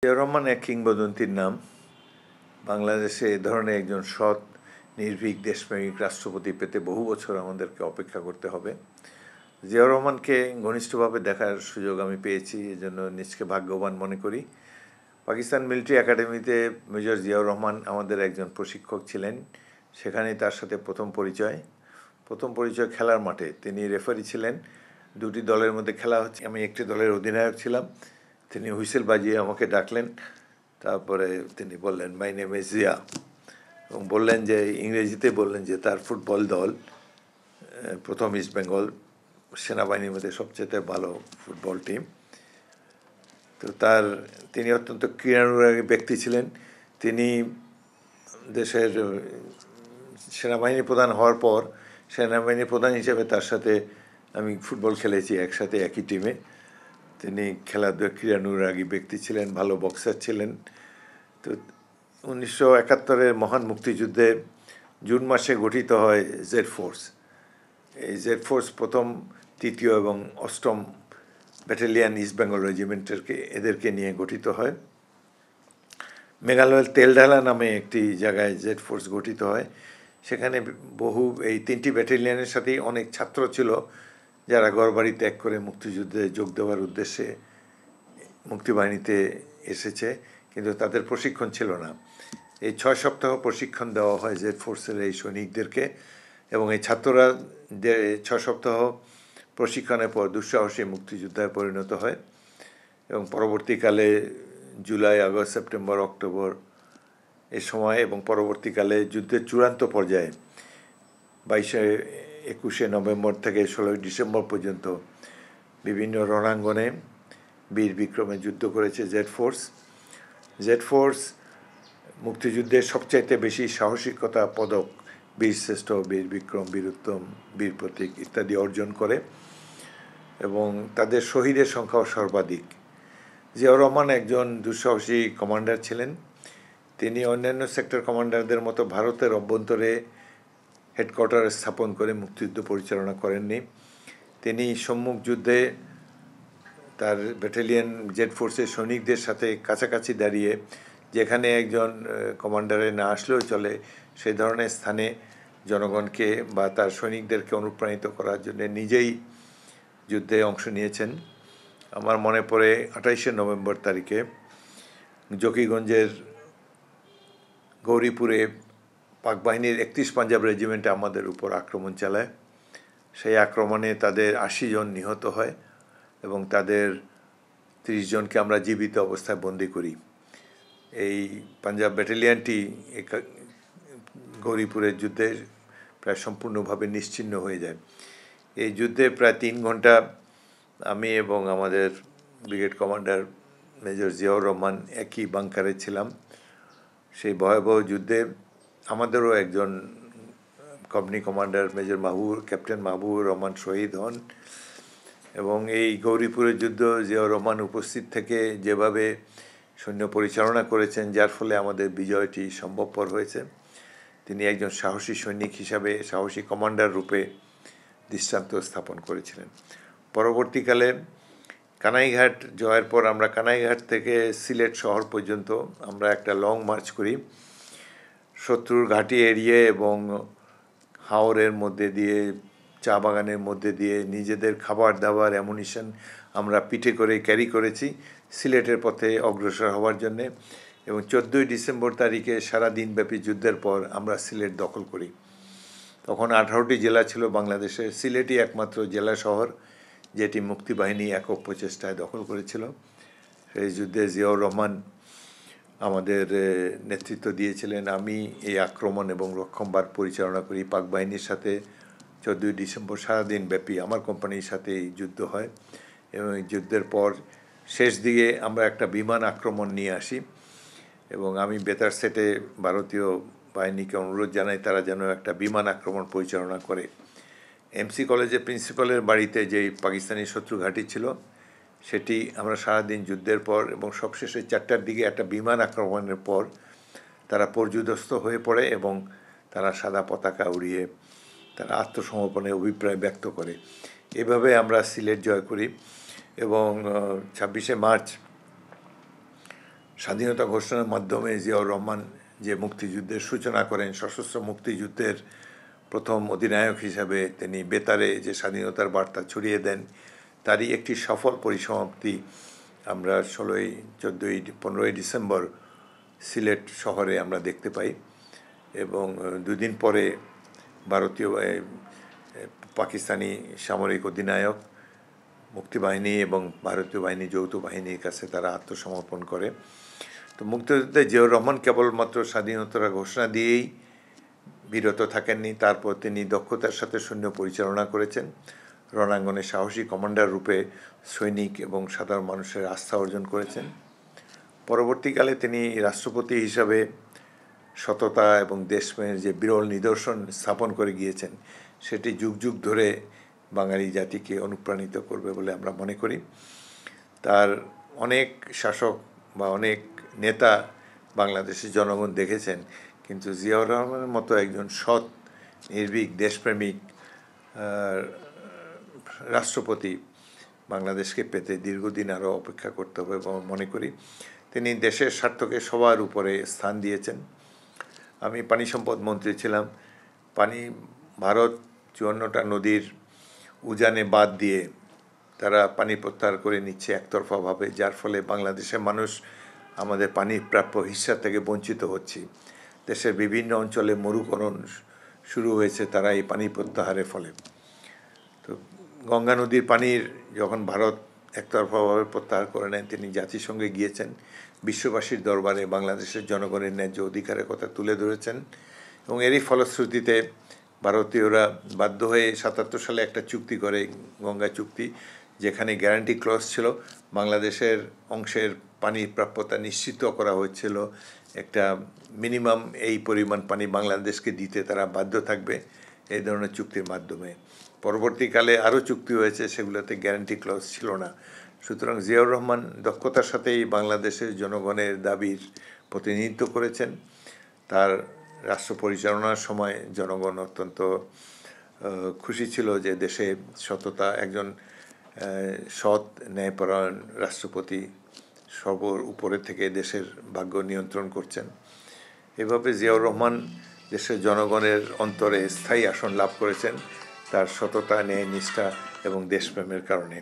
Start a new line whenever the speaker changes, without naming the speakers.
জিয়াউর রহমান এক কিংবদন্তির নাম। বাংলাদেশে এ ধরনের একজন সৎ, নির্ভীক, দেশপ্রেমিক রাষ্ট্রপতি পেতে বহু বছর আমাদেরকে অপেক্ষা করতে হবে। জিয়াউর রহমানকে ঘনিষ্ঠভাবে দেখার সুযোগ আমি পেয়েছি, এজন্য নিজকে ভাগ্যবান মনে করি। পাকিস্তান মিলিটারি একাডেমিতে মেজর জিয়াউর রহমান আমাদের একজন প্রশিক্ষক ছিলেন। সেখানেই তার সাথে প্রথম পরিচয় খেলার মাঠে। তিনি রেফারি ছিলেন। দুটি দলের মধ্যে খেলা হচ্ছে, আমি একটি দলের অধিনায়ক ছিলাম। তিনি হুইসেল বাজিয়ে আমাকে ডাকলেন। তারপরে তিনি বললেন, মাই নেম ইজ জিয়া, এবং বললেন যে, ইংরেজিতে বললেন যে তার ফুটবল দল প্রথম ইস্ট বেঙ্গল, সেনাবাহিনীর মধ্যে সবচেয়ে ভালো ফুটবল টিম। তো তিনি অত্যন্ত ক্রীড়ানুরাগী ব্যক্তি ছিলেন। তিনি দেশের সেনাবাহিনী প্রধান হওয়ার পর সেনাবাহিনী প্রধান হিসেবে তার সাথে আমি ফুটবল খেলেছি একসাথে, একই টিমে। তিনি ক্রীড়ানুরাগী ব্যক্তি ছিলেন, ভালো বক্সার ছিলেন। তো 1971-এর মহান মুক্তিযুদ্ধে জুন মাসে গঠিত হয় জেড ফোর্স। এই জেড ফোর্স প্রথম, তৃতীয় এবং অষ্টম ব্যাটালিয়ান ইস্ট বেঙ্গল এদেরকে নিয়ে গঠিত হয়। মেঘালয়ের তেলঢালা নামে একটি জায়গায় জেড ফোর্স গঠিত হয়। সেখানে এই তিনটি ব্যাটালিয়ানের সাথেই অনেক ছাত্র ছিল, যারা ঘরবাড়ি ত্যাগ করে মুক্তিযুদ্ধে যোগ দেওয়ার উদ্দেশ্যে মুক্তিবাহিনীতে এসেছে, কিন্তু তাদের প্রশিক্ষণ ছিল না। এই 6 সপ্তাহ প্রশিক্ষণ দেওয়া হয় জেড ফোর্সের এই সৈনিকদেরকে, এবং এই ছাত্ররা 6 সপ্তাহ প্রশিক্ষণের পর দুঃসাহসী মুক্তিযোদ্ধায় পরিণত হয়, এবং পরবর্তীকালে জুলাই, আগস্ট, সেপ্টেম্বর, অক্টোবর এ সময়, এবং পরবর্তীকালে যুদ্ধের চূড়ান্ত পর্যায়ে 21শে নভেম্বর থেকে 16ই ডিসেম্বর পর্যন্ত বিভিন্ন রণাঙ্গনে বীর বিক্রমে যুদ্ধ করেছে জেড ফোর্স মুক্তিযুদ্ধের সবচাইতে বেশি সাহসিকতা পদক, বীরশ্রেষ্ঠ, বীর বিক্রম, বীর উত্তম, বীর প্রতীক ইত্যাদি অর্জন করে, এবং তাদের শহীদের সংখ্যাও সর্বাধিক। জিয়াউর রহমান একজন দুঃসাহসী কমান্ডার ছিলেন। তিনি অন্যান্য সেক্টর কমান্ডারদের মতো ভারতের অভ্যন্তরে হেডকোয়ার্টার স্থাপন করে মুক্তিযুদ্ধ পরিচালনা করেননি। তিনি সম্মুখ যুদ্ধে তার ব্যাটালিয়ন জেড ফোর্সের সৈনিকদের সাথে কাছাকাছি দাঁড়িয়ে, যেখানে একজন কমান্ডারে না আসলেও চলে সেই ধরনের স্থানে জনগণকে বা তার সৈনিকদেরকে অনুপ্রাণিত করার জন্য নিজেই যুদ্ধে অংশ নিয়েছেন। আমার মনে পড়ে 28শে নভেম্বর তারিখে জকিগঞ্জের গৌরীপুরে পাক বাহিনীর 31 পাঞ্জাব রেজিমেন্টে আমাদের উপর আক্রমণ চালায়। সেই আক্রমণে তাদের 80 জন নিহত হয়, এবং তাদের 30 জনকে আমরা জীবিত অবস্থায় বন্দী করি। এই পাঞ্জাব ব্যাটালিয়ানটি গৌরীপুরের যুদ্ধে প্রায় সম্পূর্ণভাবে নিশ্চিহ্ন হয়ে যায়। এই যুদ্ধে প্রায় 3 ঘন্টা আমি এবং আমাদের brigade commander major Ziaur Rahman একই বাংকারে ছিলাম। সেই ভয়াবহ যুদ্ধে আমাদেরও একজন company commander major captain Mahbubur Rahman শহীদ হন, এবং এই গৌরীপুরের যুদ্ধ জিয়াউর রহমান উপস্থিত থেকে যেভাবে সৈন্য পরিচালনা করেছেন, যার ফলে আমাদের বিজয়টি সম্ভবপর হয়েছে। তিনি একজন সাহসী সৈনিক হিসাবে, সাহসী কমান্ডার রূপে দৃষ্টান্ত স্থাপন করেছিলেন। পরবর্তীকালে কানাইঘাট জয়ের পর আমরা কানাইঘাট থেকে সিলেট শহর পর্যন্ত আমরা একটা লং মার্চ করি, শত্রুর ঘাঁটি এড়িয়ে এবং হাওরের মধ্যে দিয়ে, চা বাগানের মধ্যে দিয়ে নিজেদের খাবার দাবার, অ্যামুনিশন আমরা পিঠে করে ক্যারি করেছি সিলেটের পথে অগ্রসর হওয়ার জন্যে, এবং 14ই ডিসেম্বর তারিখে সারাদিনব্যাপী যুদ্ধের পর আমরা সিলেট দখল করি। তখন 18টি জেলা ছিল বাংলাদেশে, সিলেটই একমাত্র জেলা শহর যেটি মুক্তিবাহিনী একক প্রচেষ্টায় দখল করেছিল। সেই যুদ্ধে জিয়াউর রহমান আমাদের নেতৃত্ব দিয়েছিলেন। আমি এই আক্রমণ এবং রক্ষণভার পরিচালনা করি পাক বাহিনীর সাথে। 14ই ডিসেম্বর সারাদিন ব্যাপী আমার কোম্পানির সাথে এই যুদ্ধ হয়, এবং এই যুদ্ধের পর শেষ দিকে আমরা একটা বিমান আক্রমণ নিয়ে আসি, এবং আমি বেতার সেটে ভারতীয় বাহিনীকে অনুরোধ জানাই তারা যেন একটা বিমান আক্রমণ পরিচালনা করে। এমসি কলেজের প্রিন্সিপালের বাড়িতে যেই পাকিস্তানি শত্রু ঘাঁটি ছিল, সেটি আমরা সারাদিন যুদ্ধের পর এবং সবশেষে 4টার দিকে একটা বিমান আক্রমণের পর তারা পর্যুদস্ত হয়ে পড়ে, এবং তারা সাদা পতাকা উড়িয়ে তারা আত্মসমর্পণের অভিপ্রায় ব্যক্ত করে। এভাবে আমরা সিলেট জয় করি, এবং 26শে মার্চ স্বাধীনতা ঘোষণার মাধ্যমে জিয়াউর রহমান যে মুক্তিযুদ্ধের সূচনা করেন, সশস্ত্র মুক্তিযুদ্ধের প্রথম অধিনায়ক হিসাবে তিনি বেতারে যে স্বাধীনতার বার্তা ছড়িয়ে দেন, তারই একটি সফল পরিসমাপ্তি আমরা 15ই ডিসেম্বর সিলেট শহরে আমরা দেখতে পাই। এবং দুদিন পরে ভারতীয় পাকিস্তানি সামরিক অধিনায়ক মুক্তিবাহিনী এবং ভারতীয় বাহিনী যৌথ বাহিনীর কাছে তারা আত্মসমর্পণ করে। তো মুক্তিযুদ্ধে জিয়াউর রহমান কেবলমাত্র স্বাধীনতার ঘোষণা দিয়েই বিরত থাকেননি, তারপর তিনি দক্ষতার সাথে সৈন্য পরিচালনা করেছেন, রণাঙ্গনে সাহসী কমান্ডার রূপে সৈনিক এবং সাধারণ মানুষের আস্থা অর্জন করেছেন। পরবর্তীকালে তিনি রাষ্ট্রপতি হিসাবে সততা এবং দেশপ্রেমের যে বিরল নিদর্শন স্থাপন করে গিয়েছেন, সেটি যুগ যুগ ধরে বাঙালি জাতিকে অনুপ্রাণিত করবে বলে আমরা মনে করি। তার অনেক শাসক বা অনেক নেতা বাংলাদেশের জনগণ দেখেছেন, কিন্তু জিয়াউর রহমানের মতো একজন সৎ, নির্ভীক, দেশপ্রেমিক রাষ্ট্রপতি বাংলাদেশকে পেতে দীর্ঘদিন আরও অপেক্ষা করতে হবে এবং মনে করি তিনি দেশের স্বার্থকে সবার উপরে স্থান দিয়েছেন। আমি পানি সম্পদ মন্ত্রী ছিলাম। ভারত 54টা নদীর উজানে বাদ দিয়ে তারা পানি প্রত্যাহার করে নিচ্ছে একতরফাভাবে, যার ফলে বাংলাদেশের মানুষ আমাদের পানির প্রাপ্য হিস্সা থেকে বঞ্চিত হচ্ছি। দেশের বিভিন্ন অঞ্চলে মরুকরণ শুরু হয়েছে তারা এই পানি প্রত্যাহারের ফলে। তো গঙ্গা নদীর পানির যখন ভারত একতরফাভাবে প্রত্যাহার করে নেন, তিনি জাতিসংঘে গিয়েছেন, বিশ্ববাসীর দরবারে বাংলাদেশের জনগণের ন্যায্য অধিকারের কথা তুলে ধরেছেন। এবং এরই ফলশ্রুতিতে ভারতীয়রা বাধ্য হয়ে 77 সালে একটা চুক্তি করে, গঙ্গা চুক্তি, যেখানে গ্যারান্টি ক্লজ ছিল, বাংলাদেশের অংশের পানির প্রাপ্যতা নিশ্চিত করা হয়েছিল। একটা মিনিমাম এই পরিমাণ পানি বাংলাদেশকে দিতে তারা বাধ্য থাকবে এই ধরনের চুক্তির মাধ্যমে। পরবর্তীকালে আরও চুক্তি হয়েছে, সেগুলোতে গ্যারান্টি ক্লজ ছিল না। সুতরাং জিয়াউর রহমান দক্ষতার সাথেই বাংলাদেশের জনগণের দাবির প্রতিনিধিত্ব করেছেন। তার রাষ্ট্র পরিচালনার সময় জনগণ অত্যন্ত খুশি ছিল যে দেশে সততা, একজন সৎ ন্যায়পরায়ণ রাষ্ট্রপতি সর্বর উপরে থেকে দেশের ভাগ্য নিয়ন্ত্রণ করছেন। এভাবে জিয়াউর রহমান দেশের জনগণের অন্তরে স্থায়ী আসন লাভ করেছেন তার সততা, ন্যায়, নিষ্ঠা এবং দেশপ্রেমের কারণে।